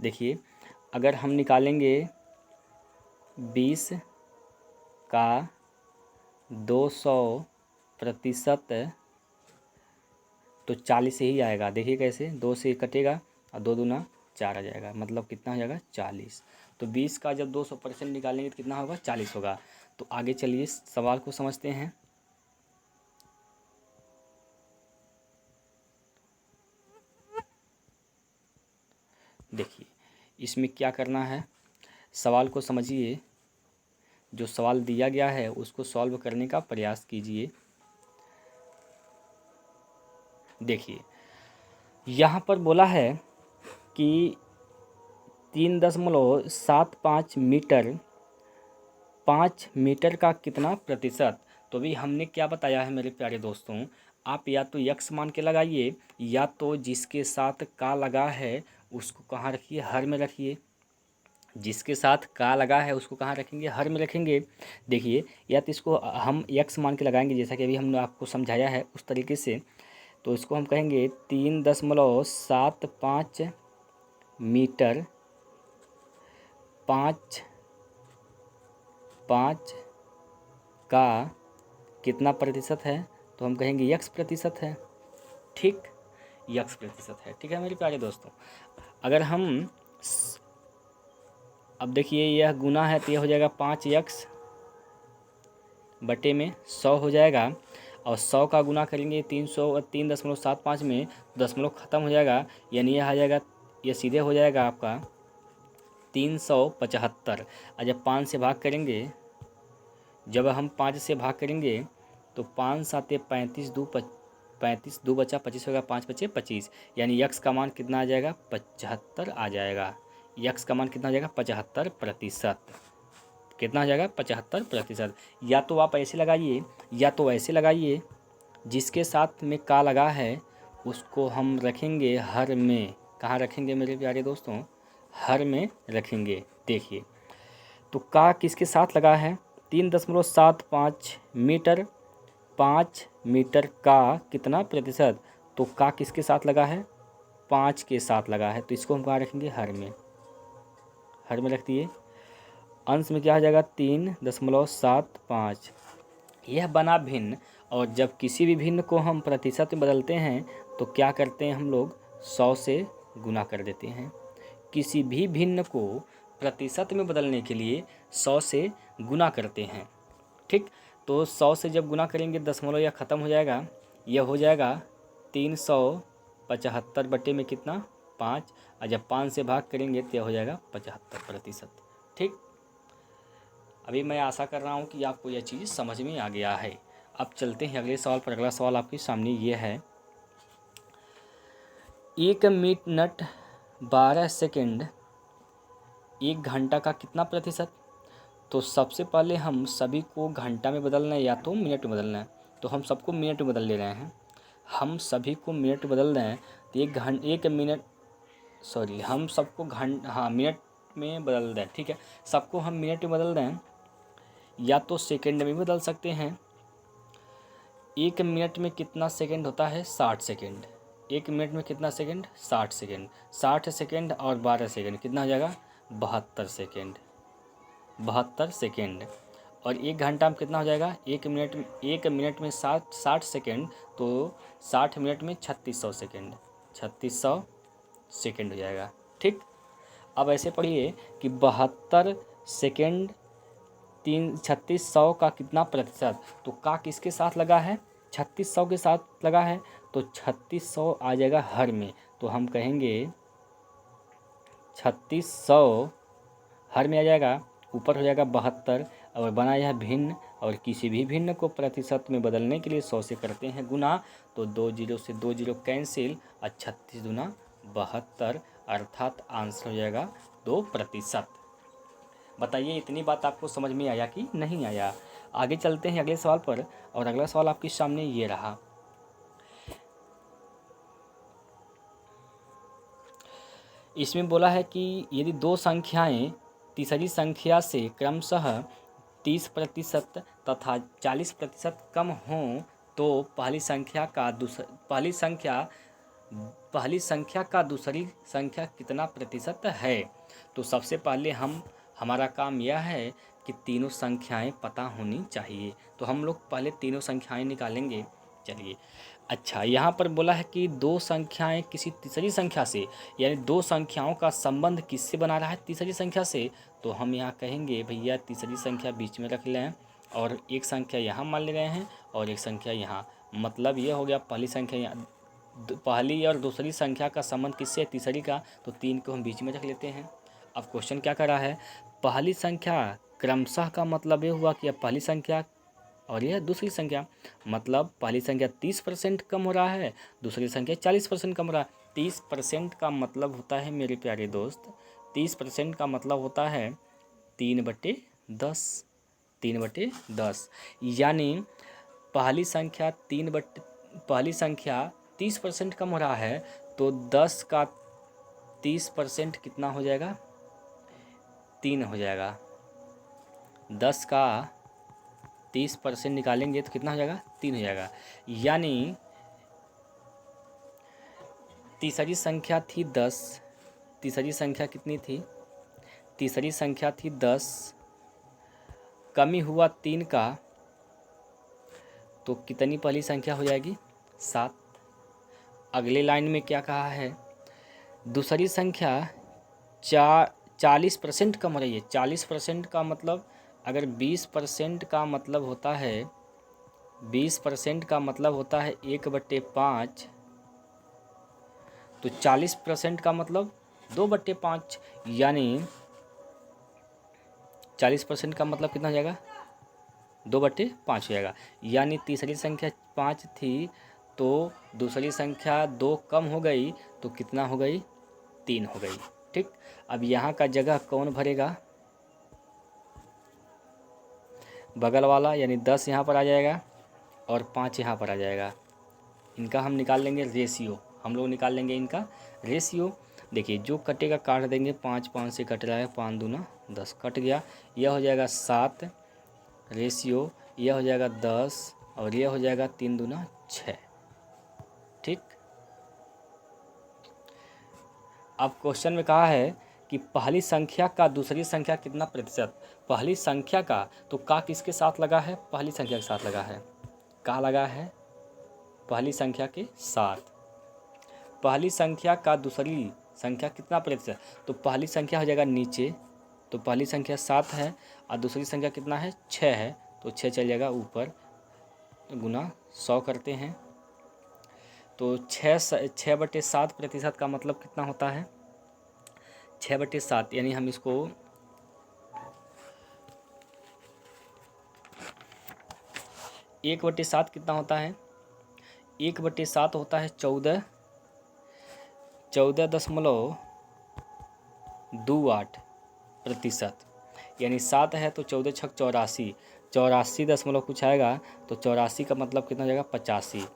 देखिए अगर हम निकालेंगे 20 का 200% तो 40 ही आएगा। देखिए कैसे, 2 से कटेगा और 2 दूना 4 आ जाएगा, मतलब कितना हो जाएगा 40। तो 20 का जब 200% निकालेंगे तो कितना होगा, 40 होगा। तो आगे चलिए सवाल को समझते हैं। देखिए इसमें क्या करना है, सवाल को समझिए, जो सवाल दिया गया है उसको सॉल्व करने का प्रयास कीजिए। देखिए यहाँ पर बोला है कि 3.75 मीटर 5 मीटर का कितना प्रतिशत। तो भी हमने क्या बताया है मेरे प्यारे दोस्तों, आप या तो यक्स मान के लगाइए या तो जिसके साथ का लगा है उसको कहाँ रखिए, हर में रखिए। जिसके साथ का लगा है उसको कहाँ रखेंगे, हर में रखेंगे। देखिए या तो इसको हम यक्स मान के लगाएंगे जैसा कि अभी हमने आपको समझाया है उस तरीके से। तो इसको हम कहेंगे 3.75 मीटर 5 का कितना प्रतिशत है, तो हम कहेंगे यक्स प्रतिशत है। ठीक, यक्स प्रतिशत है। ठीक है मेरे प्यारे दोस्तों, अगर हम अब देखिए यह गुना है तो यह हो जाएगा 5x बटे में 100 हो जाएगा, और 100 का गुना करेंगे 3.75 में, दशमलव ख़त्म हो जाएगा, यानी यह आ जाएगा, यह सीधे हो जाएगा आपका 375। और जब 5 से भाग करेंगे, जब हम 5 से भाग करेंगे तो 5 साते 35, 2 बचा 25 होगा, 5 बचे 25, यानी यक्स का मान कितना आ जाएगा, 75 आ जाएगा। यक्स का मान कितना आ जाएगा, 75%। कितना आ जाएगा, 75%। या तो आप ऐसे लगाइए या तो ऐसे लगाइए, जिसके साथ में का लगा है उसको हम रखेंगे हर में। कहाँ रखेंगे मेरे प्यारे दोस्तों, हर में रखेंगे। देखिए तो का किसके साथ लगा है, 3.75 मीटर 5 मीटर का कितना प्रतिशत, तो का किसके साथ लगा है, 5 के साथ लगा है, तो इसको हम कहाँ रखेंगे, हर में। हर में रख दिए, अंश में क्या हो जाएगा 3.75। यह बना भिन्न, और जब किसी भी भिन्न को हम प्रतिशत में बदलते हैं तो क्या करते हैं हम लोग, 100 से गुना कर देते हैं। किसी भी भिन्न को प्रतिशत में बदलने के लिए 100 से गुना करते हैं। ठीक, तो 100 से जब गुना करेंगे दशमलव यह ख़त्म हो जाएगा, यह हो जाएगा 375 बटे में कितना, 5, और जब 5 से भाग करेंगे तो यह हो जाएगा 75%। ठीक, अभी मैं आशा कर रहा हूँ कि आपको यह चीज़ समझ में आ गया है। अब चलते हैं अगले सवाल पर। अगला सवाल आपके सामने ये है, 1 मिनट 12 सेकंड 1 घंटा का कितना प्रतिशत। तो सबसे पहले हम सभी को घंटा में बदलना है या तो मिनट में बदलना है, तो हम सबको मिनट में बदल ले रहे हैं। हम सभी को मिनट में बदल रहे हैं तो हम सबको मिनट में बदल रहे हैं। ठीक है, सबको हम मिनट में बदल रहे हैं, या तो सेकंड में बदल सकते हैं। 1 मिनट में कितना सेकंड होता है, 60 सेकंड। 1 मिनट में कितना सेकंड, 60 सेकंड। 60 सेकंड और 12 सेकंड कितना हो जाएगा, 72 सेकंड। 72 सेकंड। और 1 घंटा में कितना हो जाएगा, 1 मिनट में 60 सेकंड, तो 60 मिनट में 3600 सेकंड। 3600 सेकंड हो जाएगा। ठीक, अब ऐसे पढ़िए कि 72 सेकंड 3600 का कितना प्रतिशत, तो का किसके साथ लगा है, 3600 के साथ लगा है, तो 3600 आ जाएगा हर में। तो हम कहेंगे 3600 हर में आ जाएगा, ऊपर हो जाएगा 72, और बना यह भिन्न, और किसी भी भिन्न को प्रतिशत में बदलने के लिए 100 से करते हैं गुना, तो 2 जीरो से 2 जीरो कैंसिल, और 36 दूना 72, अर्थात आंसर हो जाएगा 2%। बताइए इतनी बात आपको समझ में आया कि नहीं आया। आगे चलते हैं अगले सवाल पर, और अगला सवाल आपके सामने ये रहा, इसमें बोला है कि यदि दो संख्याएं तीसरी संख्या से क्रमशः 30% तथा 40% कम हों तो पहली संख्या का दूसरी संख्या कितना प्रतिशत है। तो सबसे पहले हमारा काम यह है कि तीनों संख्याएं पता होनी चाहिए, तो हम लोग पहले तीनों संख्याएं निकालेंगे। चलिए, अच्छा यहाँ पर बोला है कि दो संख्याएं किसी तीसरी संख्या से, यानी दो संख्याओं का संबंध किससे बना रहा है, तीसरी संख्या से। तो हम यहाँ कहेंगे भैया तीसरी संख्या बीच में रख लें, और एक संख्या यहाँ मान ले रहे हैं और एक संख्या यहाँ। मतलब ये हो गया पहली और दूसरी संख्या का संबंध किससे, तीसरी का, तो 3 को हम बीच में रख लेते हैं। अब क्वेश्चन क्या कर रहा है, पहली संख्या क्रमशः का मतलब ये हुआ कि अब पहली संख्या और यह दूसरी संख्या, मतलब पहली संख्या 30% कम हो रहा है, दूसरी संख्या 40% कम हो रहा है। 30% का मतलब होता है मेरे प्यारे दोस्त, 30% का मतलब होता है 3/10। 3/10 यानी पहली संख्या 30% कम हो रहा है, तो 10 का 30% कितना हो जाएगा? 3 हो जाएगा। 10 का 30% निकालेंगे तो कितना हो जाएगा? 3 हो जाएगा। यानी तीसरी संख्या थी 10, तीसरी संख्या कितनी थी? तीसरी संख्या थी 10, कमी हुआ 3 का, तो कितनी पहली संख्या हो जाएगी? 7। अगले लाइन में क्या कहा है? दूसरी संख्या 40% कम हो रही है। 40% का मतलब, अगर 20% का मतलब होता है, 20% का मतलब होता है 1/5, तो 40% का मतलब 2/5, यानी 40% का मतलब कितना हो जाएगा? 2/5 हो जाएगा। यानी तीसरी संख्या 5 थी, तो दूसरी संख्या 2 कम हो गई, तो कितना हो गई? 3 हो गई। ठीक, अब यहाँ का जगह कौन भरेगा? बगल वाला, यानी 10 यहाँ पर आ जाएगा और 5 यहाँ पर आ जाएगा। इनका हम निकाल लेंगे रेशियो, हम लोग निकाल लेंगे इनका रेशियो। देखिए, जो कटेगा काट देंगे, 5 5 से कट रहा है, 5 दूना 10 कट गया। यह हो जाएगा 7 रेशियो, यह हो जाएगा 10 और यह हो जाएगा 3 दूना 6। ठीक, अब क्वेश्चन में कहा है कि पहली संख्या का दूसरी संख्या कितना प्रतिशत? पहली संख्या का, तो का किसके साथ लगा है? पहली संख्या के साथ लगा है। का लगा है? पहली संख्या के साथ। पहली संख्या का दूसरी संख्या कितना प्रतिशत? तो पहली संख्या हो जाएगा नीचे, तो पहली संख्या 7 है और दूसरी संख्या कितना है? 6 है, तो 6 चल जाएगा ऊपर, गुना 100 करते हैं, तो 6/7 प्रतिशत का मतलब कितना होता है? 6/7, यानी हम इसको 1/7 कितना होता है? 1/7 होता है 14.28%। यानी 7 है तो 14 छक 84, 84 दशमलव कुछ आएगा, तो 84 का मतलब कितना हो जाएगा? 85।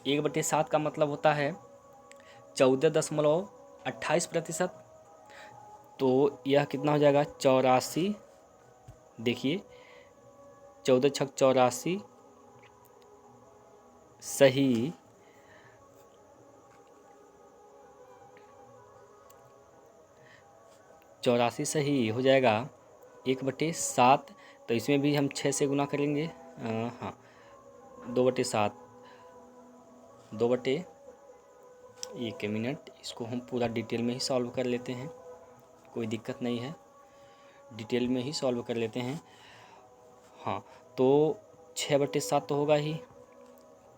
1/7 का मतलब होता है 14.28%, तो यह कितना हो जाएगा? 84। देखिए, 14 छक 84 सही 84 सही हो जाएगा 1/7। तो इसमें भी हम 6 से गुना करेंगे, हाँ 2/7, 1 मिनट, इसको हम पूरा डिटेल में ही सॉल्व कर लेते हैं, कोई दिक्कत नहीं है, डिटेल में ही सॉल्व कर लेते हैं। हाँ, तो 6/7 तो होगा ही,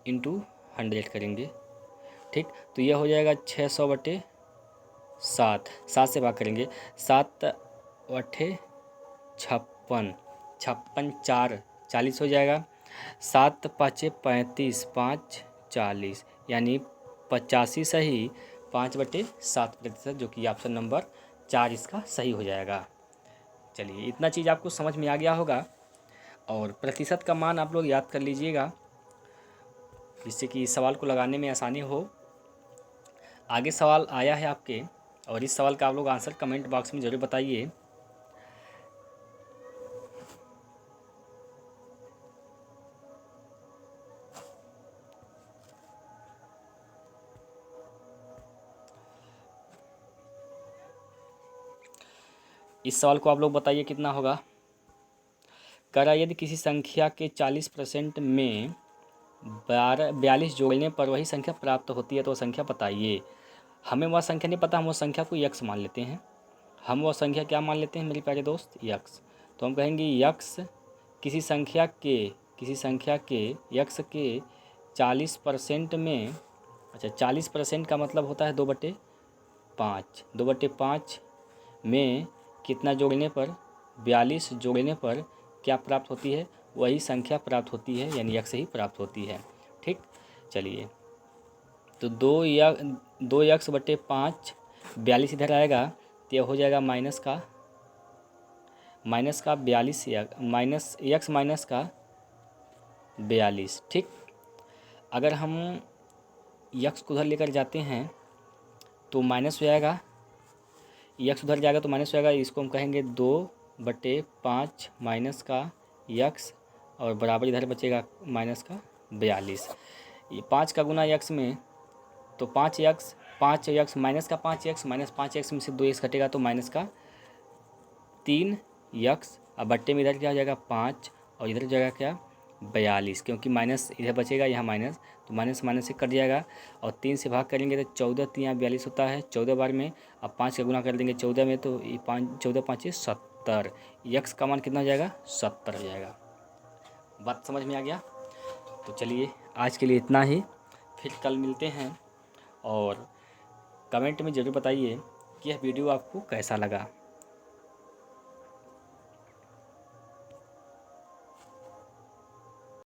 इंटू 100 करेंगे। ठीक, तो यह हो जाएगा 600/7, 7 से भाग करेंगे, 7/56, 56 4 40 हो जाएगा, 7 5 35, 5 40, यानी 85 सही 5/7%, जो कि ऑप्शन नंबर 4 इसका सही हो जाएगा। चलिए, इतना चीज़ आपको समझ में आ गया होगा, और प्रतिशत का मान आप लोग याद कर लीजिएगा, जिससे कि इस सवाल को लगाने में आसानी हो। आगे सवाल आया है आपके, और इस सवाल का आप लोग आंसर कमेंट बॉक्स में ज़रूर बताइए। इस सवाल को आप लोग बताइए कितना होगा। कह रहा है, यदि किसी संख्या के 40% में 42 जोड़ने पर वही संख्या प्राप्त होती है, तो वह संख्या बताइए। हमें वह संख्या नहीं पता, हम वो संख्या को यक्स मान लेते हैं। हम वो संख्या क्या मान लेते हैं मेरे प्यारे दोस्त? यक्स। तो हम कहेंगे यक्स किसी संख्या के यक्स के 40% में, अच्छा 40% का मतलब होता है 2/4, 5, 2/5 में कितना जोड़ने पर 42 जोड़ने पर क्या प्राप्त होती है? वही संख्या प्राप्त होती है, यानी x ही प्राप्त होती है। ठीक, चलिए तो 2x/5 42 इधर आएगा तो यह हो जाएगा माइनस का 42 माइनस x माइनस का 42। ठीक, अगर हम x को उधर लेकर जाते हैं तो माइनस हो जाएगा, x उधर जाएगा तो माइनस हो जाएगा। इसको हम कहेंगे 2/5 माइनस का x और बराबर इधर बचेगा माइनस का 42। ये 5 का गुना x में तो 5x माइनस का 5x माइनस 5x में से 2x कटेगा तो माइनस का 3x। अब बट्टे में इधर क्या हो जाएगा 5 और इधर जाएगा क्या 42, क्योंकि माइनस इधर बचेगा, यहाँ माइनस तो माइनस माइनस से कट जाएगा और 3 से भाग करेंगे तो 14 3 42 होता है 14 बार में। अब 5 का गुना कर देंगे 14 में तो 14 5 70। x का मान कितना हो जाएगा 70 हो जाएगा। बात समझ में आ गया? तो चलिए आज के लिए इतना ही, फिर कल मिलते हैं और कमेंट में ज़रूर बताइए कि यह वीडियो आपको कैसा लगा।